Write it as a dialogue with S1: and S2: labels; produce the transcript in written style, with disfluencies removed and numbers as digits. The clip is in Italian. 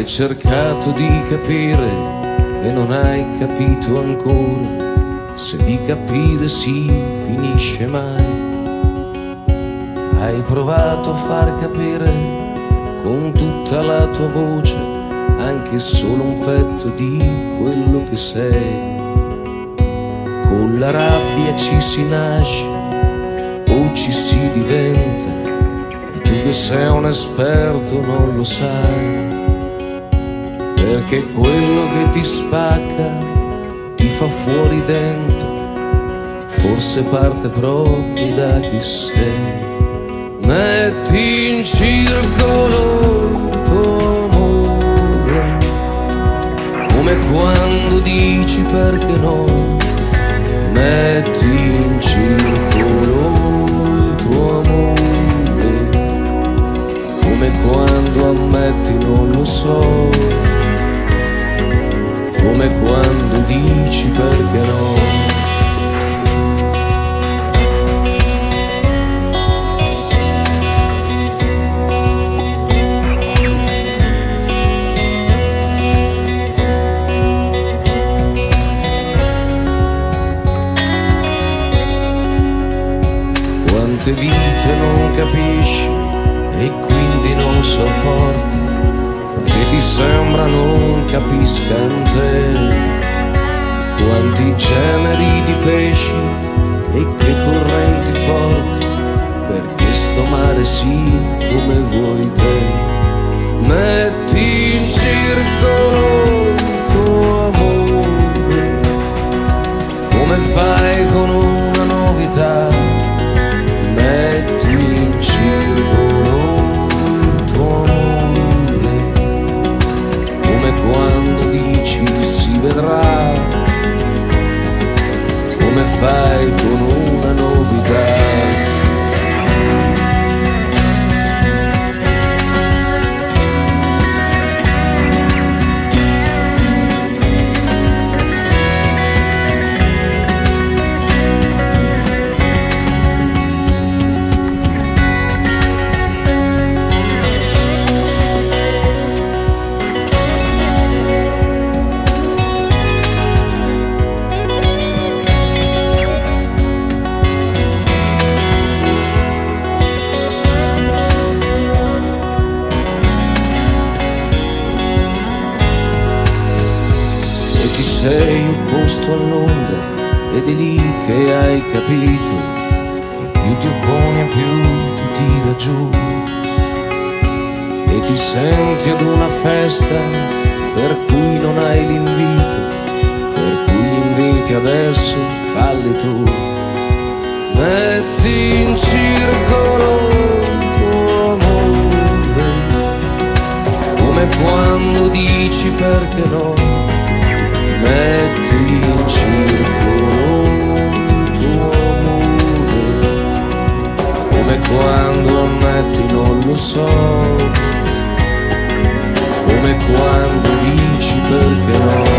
S1: cercato di capire e non hai capito ancora, se di capire si finisce mai. Hai provato a far capire con tutta la tua voce anche solo un pezzo di quello che sei. Con la rabbia ci si nasce o ci si diventa, e tu che sei un esperto non lo sai, perché quello che ti spacca ti fa fuori dentro, forse parte proprio da chi sei. Metti in circolo il tuo amore, come quando dici perché no. Metti in circolo il tuo amore, come quando ammetti non lo so, come quando dici perché no. Quante vite non capisci e quindi non sopporti, perché ti sembra non capiscano te. Quanti generi di pesci e che correnti forti, perché sto mare sì come vuoi te. Metti in circolo il tuo amore, come fai con una novità. Metti in circolo il tuo amore, come quando dici si vedrà, come fai con una novità. Ti sei opposto all'onda ed è lì che hai capito che più ti opponi e più ti tira giù. E ti senti ad una festa per cui non hai l'invito, per cui gli inviti adesso falli tu. Metti in circolo il tuo amore, come quando dici perché no. Metti in circolo il tuo amore, come quando ammetti non lo so, come quando dici perché no.